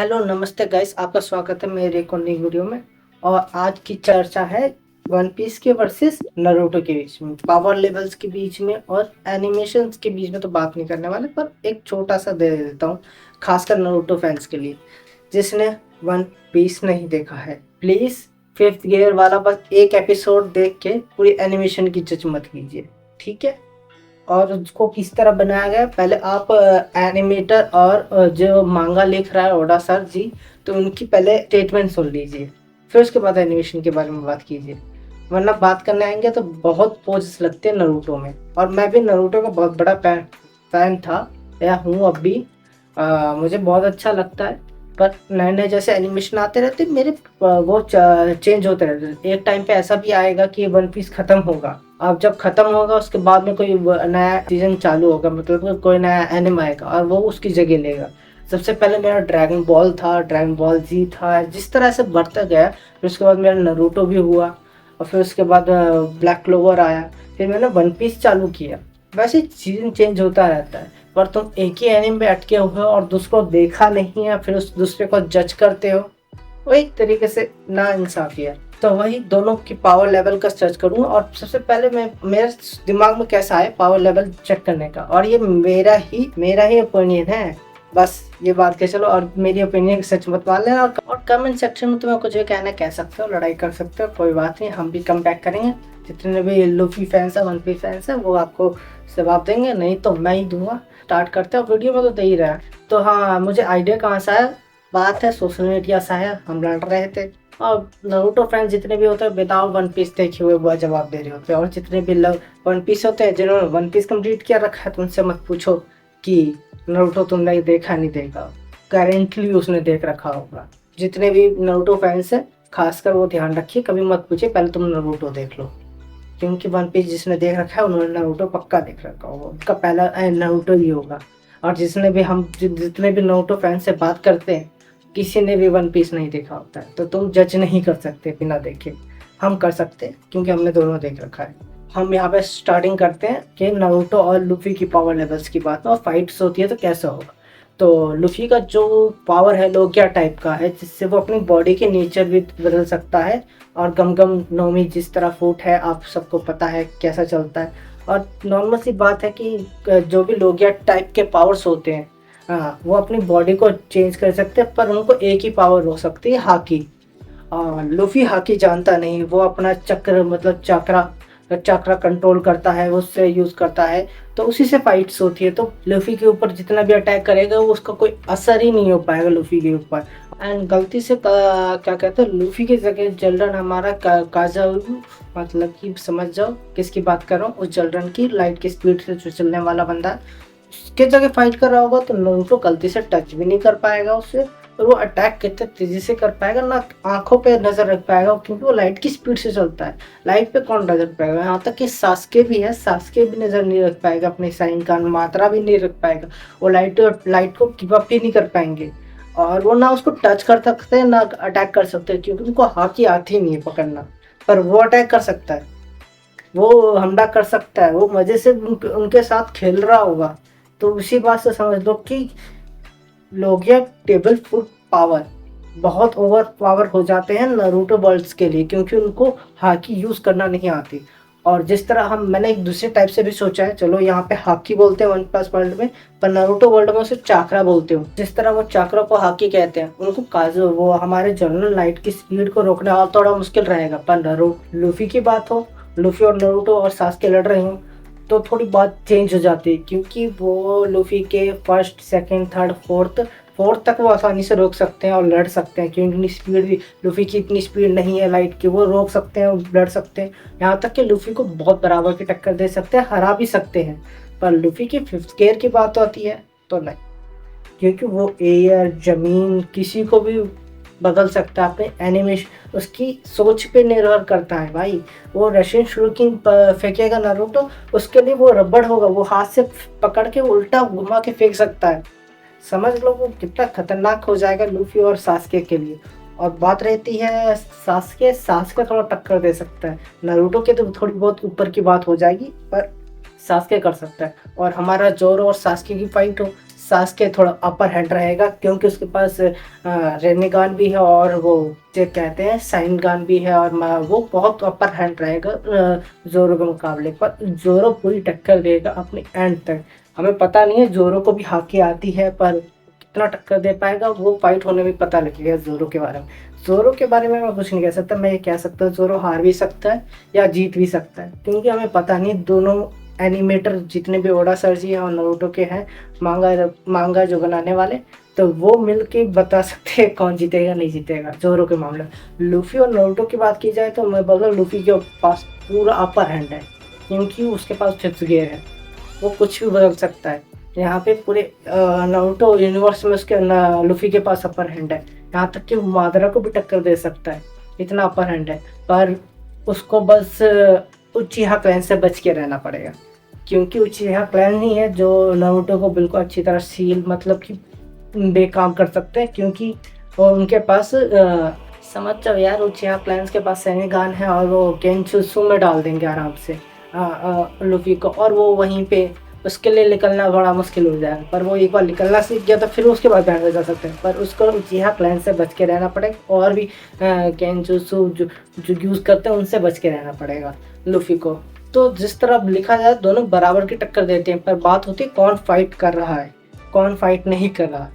Hello नमस्ते guys, आपका स्वागत है मेरे एक और नई वीडियो में। और आज की चर्चा है वन पीस के वर्सेस नारुतो के बीच में, पावर लेवल्स के बीच में और एनिमेशंस के बीच में तो बात नहीं करने वाले, पर एक छोटा सा दे देता हूँ खासकर नारुतो फैंस के लिए। जिसने वन पीस नहीं देखा है, प्लीज फिफ्थ गियर वाला बस एक एपिसोड देख के पूरी एनिमेशन की जज मत कीजिए, ठीक है। और उसको किस तरह बनाया गया, पहले आप एनिमेटर और जो मांगा लिख रहा है ओडा सर जी, तो उनकी पहले स्टेटमेंट सुन लीजिए, फिर उसके बाद एनिमेशन के बारे में बात कीजिए। वरना बात करने आएंगे तो बहुत पोजेस लगते हैं नरूटो में, और मैं भी नरूटो का बहुत बड़ा फैन था या हूँ अब भी। मुझे बहुत अच्छा लगता है, पर नए नए जैसे एनिमेशन आते रहते मेरे वो चेंज होते रहते। एक टाइम पे ऐसा भी आएगा कि वन पीस खत्म होगा, अब जब खत्म होगा उसके बाद में कोई नया सीजन चालू होगा, मतलब कोई नया एनिमे आएगा और वो उसकी जगह लेगा। सबसे पहले मेरा ड्रैगन बॉल था, ड्रैगन बॉल जी था, जिस तरह से बढ़ता गया फिर उसके बाद मेरा नरूटो भी हुआ, और फिर उसके बाद ब्लैक क्लोवर आया, फिर मैंने वन पीस चालू किया। वैसे सीजन चेंज होता रहता है, पर तुम एक ही एनिमे पे अटके हुए हो और दूसरों देखा नहीं है, फिर उस दूसरे को जज करते हो, वो एक तरीके से ना इंसाफी है। तो वही दोनों की पावर लेवल का सर्च करूँगा, और सबसे पहले मैं मेरे दिमाग में कैसा है पावर लेवल चेक करने का, और ये मेरा ही ओपिनियन है, बस ये बात के चलो। और मेरी ओपिनियन सच मत मान लेना, और कमेंट सेक्शन में तुम्हें कुछ भी कहना कह सकते हो, लड़ाई कर सकते हो, कोई बात नहीं, हम भी कम बैक करेंगे। जितने भी लूफी फैंस है, वन पीस फैंस है, वो आपको जवाब देंगे, नहीं तो मैं ही दूंगा। स्टार्ट करते हैं, वीडियो में तो दे ही रहा है। तो हाँ, मुझे आइडिया कहाँ से आया, बात है सोशल मीडिया से है, हम लड़ रहे थे और नारुतो फैंस जितने भी होते हैं विदाउट वन पीस देखे हुए वो जवाब दे रहे होते हैं, और जितने भी लव वन पीस होते हैं जिन्होंने वन पीस कंप्लीट किया रखा है, तो उनसे मत पूछो कि नारुतो तुमने देखा नहीं देखा, गारंटली उसने देख रखा होगा। जितने भी नारुतो फैंस हैं खासकर वो ध्यान रखिए, कभी मत पूछिए पहले तुम नारुतो देख लो, क्योंकि वन पीस जिसने देख रखा है उन्होंने नारुतो पक्का देख रखा होगा, उनका पहला नारुतो ही होगा। और जितने भी नारुतो फैन से बात करते हैं, किसी ने भी वन पीस नहीं देखा होता है, तो तुम जज नहीं कर सकते बिना देखे। हम कर सकते हैं क्योंकि हमने दोनों देख रखा है। हम यहाँ पे स्टार्टिंग करते हैं कि नारुतो और लूफी की पावर लेवल्स की बात में, और फाइट्स होती है तो कैसा होगा। तो लूफी का जो पावर है लोगिया टाइप का है, जिससे वो अपनी बॉडी के नेचर भी बदल सकता है, और गम गम नोमी जिस तरह फूट है आप सबको पता है कैसा चलता है। और नॉर्मल सी बात है कि जो भी लोगिया टाइप के पावर्स होते हैं, हाँ, वो अपनी बॉडी को चेंज कर सकते हैं, पर उनको एक ही पावर हो सकती है, हाकी। लूफी हाकी जानता नहीं, वो अपना चक्र मतलब चक्रा कंट्रोल करता है, उससे यूज करता है, तो उसी से फाइट्स होती है। तो लूफी के ऊपर जितना भी अटैक करेगा वो उसका कोई असर ही नहीं हो पाएगा लूफी के ऊपर। एंड गलती से क्या कहते हैं, लूफी की जगह जल्डन हमारा काजारू, मतलब कि समझ जाओ किसकी बात कर रहा हूँ, उस जल्डन की लाइट की स्पीड से जो चलने वाला बंदा, उसके जगह फाइट कर रहा होगा, तो नारुतो गलती से टच भी नहीं कर पाएगा उससे, और वो अटैक कितने तेजी से कर पाएगा ना, आंखों पे नजर रख पाएगा, क्योंकि वो लाइट की स्पीड से चलता है। लाइट पे कौन नजर रख पाएगा, यहाँ तक कि सास्के भी है, सास्के भी नजर नहीं रख पाएगा, अपने साइन का मात्रा भी नहीं रख पाएगा, वो लाइट को गिव अप ही नहीं कर पाएंगे। और वो ना उसको टच कर सकते हैं ना अटैक कर सकते हैं, क्योंकि उनको हाकी आती नहीं है पकड़ना, पर वो अटैक कर सकता है, वो हमला कर सकता है, वो मजे से उनके साथ खेल रहा होगा। तो उसी बात से समझ लो कि लोगिया टेबल फुट पावर बहुत ओवर पावर हो जाते हैं नारुतो वर्ल्ड्स के लिए, क्योंकि उनको हाकी यूज करना नहीं आती। और जिस तरह मैंने एक दूसरे टाइप से भी सोचा है, चलो यहाँ पे हाकी बोलते हैं वन प्लस वर्ल्ड में, पर नारुतो वर्ल्ड में उसे चाकरा बोलते हो। जिस तरह वो चाकरा को हाकी कहते हैं, उनको काजू, वो हमारे जनरल लाइट की स्पीड को रोकना और थोड़ा मुश्किल रहेगा, पर लूफी की बात हो, लूफी और नारुतो और सास्के लड़ रहे हो, तो थोड़ी बात चेंज हो जाती है, क्योंकि वो लूफी के फर्स्ट सेकंड थर्ड फोर्थ तक वो आसानी से रोक सकते हैं और लड़ सकते हैं, क्योंकि स्पीड भी लूफी की इतनी स्पीड नहीं है लाइट की, वो रोक सकते हैं और लड़ सकते हैं, यहाँ तक कि लूफी को बहुत बराबर की टक्कर दे सकते हैं, हरा भी सकते हैं। पर लूफी की फिफ्थ गियर की बात आती है तो नहीं, क्योंकि वो एयर जमीन किसी को भी बदल सकता है अपने एनिमेशन, उसकी सोच पे निर्भर करता है भाई। वो रशियन शुल्किंग फेंकेगा नारुतो, उसके लिए वो रबड़ होगा, वो हाथ से पकड़ के उल्टा घुमा के फेंक सकता है। समझ लो वो कितना खतरनाक हो जाएगा लूफी और सास्के के लिए। और बात रहती है सास्के थोड़ा टक्कर दे सकता है, नारुतो के तो थोड़ी बहुत ऊपर की बात हो जाएगी, पर सास्के कर सकता है। और हमारा जोरो और सास्के की फाइट हो, सास्के थोड़ा अपर हैंड रहेगा, क्योंकि उसके पास रेनिगान भी है और वो जो कहते हैं साइनगान भी है, और वो बहुत अपर हैंड रहेगा जोरो के मुकाबले। पर जोरो पूरी टक्कर देगा अपने एंड तक। हमें पता नहीं है जोरो को भी हॉकी आती है, पर कितना टक्कर दे पाएगा वो फाइट होने में पता लगेगा जोरो के बारे में। जोरो के बारे में मैं कुछ नहीं कह सकता, मैं ये कह सकता हूँ जोरो हार भी सकता है या जीत भी सकता है, क्योंकि हमें पता नहीं। दोनों एनिमेटर जितने भी ओडा सर जी हैं और नारुतो के हैं मांगा जो बनाने वाले, तो वो मिल के बता सकते हैं कौन जीतेगा नहीं जीतेगा जोरो के मामले में। लूफी और नारुतो की बात की जाए तो मैं बोलूँ लूफी के पास पूरा अपर हैंड है, क्योंकि उसके पास फिफ्थ गियर है, वो कुछ भी बदल सकता है। यहाँ पे पूरे नारुतो यूनिवर्स में उसके लूफी के पास अपर हैंड है, यहाँ तक कि मादरा को भी टक्कर दे सकता है, इतना अपर हैंड है। पर उसको बस उचिहा क्लैन से बच के रहना पड़ेगा, क्योंकि उचिहा क्लैन ही है जो नारुतो को बिल्कुल अच्छी तरह सील मतलब कि बेकाम कर सकते हैं, क्योंकि वो उनके पास समझ जाओ यार, उचिहा क्लैन के पास सैनिगान है और वो गेंचुत्सु में डाल देंगे आराम से लूफी को, और वो वहीं पे उसके लिए निकलना बड़ा मुश्किल हो जाएगा। पर वो एक बार निकलना सीख गया तो फिर उसके बाद बैंड जा सकते हैं, पर उसको उचिहा क्लैन से बच के रहना पड़ेगा, और भी गेंचुत्सु जो यूज़ करते हैं उनसे बच के रहना पड़ेगा लूफी को। तो जिस तरह लिखा जाए दोनों बराबर की टक्कर देते हैं, पर बात होती है कौन फाइट कर रहा है कौन फाइट नहीं कर रहा।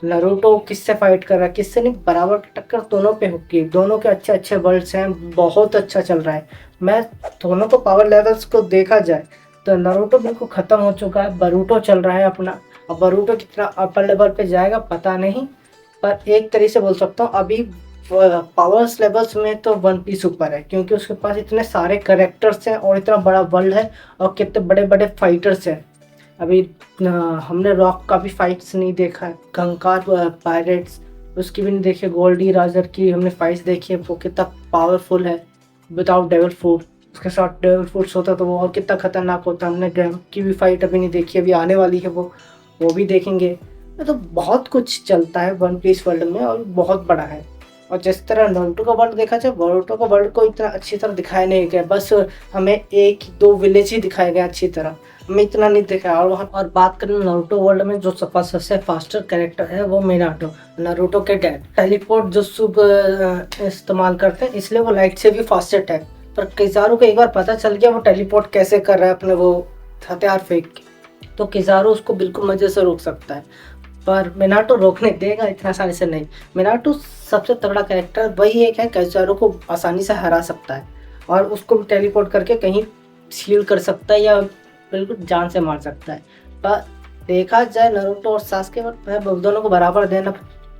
नारुतो किससे फाइट कर रहा है किससे नहीं, बराबर की टक्कर दोनों पे होगी। दोनों के अच्छे अच्छे वर्ल्ड्स हैं, बहुत अच्छा चल रहा है। मैं दोनों को पावर लेवल्स को देखा जाए तो नारुतो बिल्कुल खत्म हो चुका है, बरूटो चल रहा है अपना। अब बरूटो कितना अपर लेवल पे जाएगा पता नहीं, पर एक तरीके से बोल सकता हूँ अभी पावर्स लेवल्स में तो वन पीस ऊपर है, क्योंकि उसके पास इतने सारे करेक्टर्स हैं और इतना बड़ा वर्ल्ड है और कितने बड़े बड़े फाइटर्स हैं। अभी हमने रॉक का भी फाइट्स नहीं देखा है, कंकार पायरेट्स उसकी भी नहीं देखी, गोल्डी राजर की हमने फाइट्स देखी है, वो कितना पावरफुल है विदाउट डेविल फूड। उसके साथ डेविल फूड्स होता तो वो और कितना खतरनाक होता। हमने गैम की भी फाइट अभी नहीं देखी, अभी आने वाली है वो भी देखेंगे। तो बहुत कुछ चलता है वन पीस वर्ल्ड में और बहुत बड़ा है। और जिस तरह नारुतो का वर्ल्ड देखा जाए, नारुतो का वर्ल्ड को इतना अच्छी तरह दिखाया नहीं गया, बस हमें एक दो विलेज ही दिखाया गया अच्छी तरह, हमें इतना नहीं दिखाया। और बात करें नारुतो वर्ल्ड में जो सबसे फास्टर कैरेक्टर है वो मिनाटो, नारुतो के डैड। टेलीपोर्ट जो इस्तेमाल करते हैं इसलिए वो लाइट से भी फास्टेस्ट है, पर किजारू को एक बार पता चल गया वो टेलीपोर्ट कैसे कर रहा है अपने वो हथियार फेंक के, तो किजारू उसको बिल्कुल मजे से रोक सकता है, पर मिनाटो रोकने देगा इतना आसानी से नहीं। मिनाटो सबसे तगड़ा कैरेक्टर वही एक है किजारू को आसानी से हरा सकता है और उसको भी टेलीपोर्ट करके कहीं सील कर सकता है या बिल्कुल जान से मार सकता है। पर देखा जाए नारुतो और सास्के मैं दोनों को बराबर देना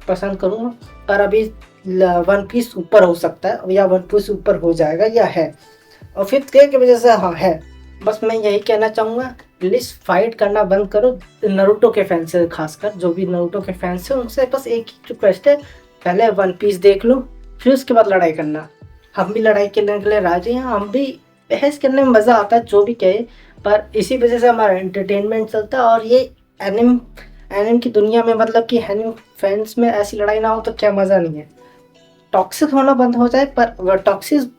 पसंद करूँगा, पर अभी वन पीस ऊपर हो सकता है या वन पीस ऊपर हो जाएगा या है, और फिफ्थ गियर की वजह से हाँ है। बस मैं यही कहना चाहूँगा, प्लीज़ फाइट करना बंद करो नारुतो के फैंस से, खासकर जो भी नारुतो के फैंस हैं उनसे बस एक ही रिक्वेस्ट है, पहले वन पीस देख लो फिर उसके बाद लड़ाई करना। हम भी लड़ाई करने के लिए राजी हैं, हम भी बहस करने में मज़ा आता है जो भी कहे, पर इसी वजह से हमारा एंटरटेनमेंट चलता है। और ये एनिम की दुनिया में मतलब कि एनिम फैंस में ऐसी लड़ाई ना हो तो क्या मज़ा नहीं है। टॉक्सिक होना बंद हो जाए, पर टॉक्सिक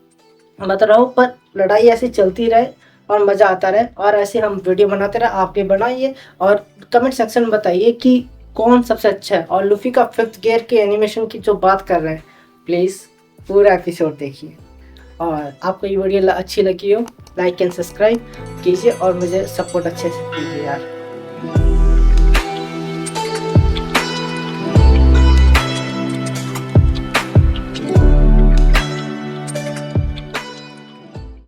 मत रहो, पर लड़ाई ऐसी चलती रहे और मज़ा आता रहे, और ऐसे हम वीडियो बनाते रहे। आप भी बनाइए और कमेंट सेक्शन में बताइए कि कौन सबसे अच्छा है। और लूफी का फिफ्थ गियर के एनिमेशन की जो बात कर रहे हैं, प्लीज़ पूरा एपिसोड देखिए। और आपको ये वीडियो अच्छी लगी हो लाइक एंड सब्सक्राइब कीजिए और मुझे सपोर्ट अच्छे से कीजिए यार।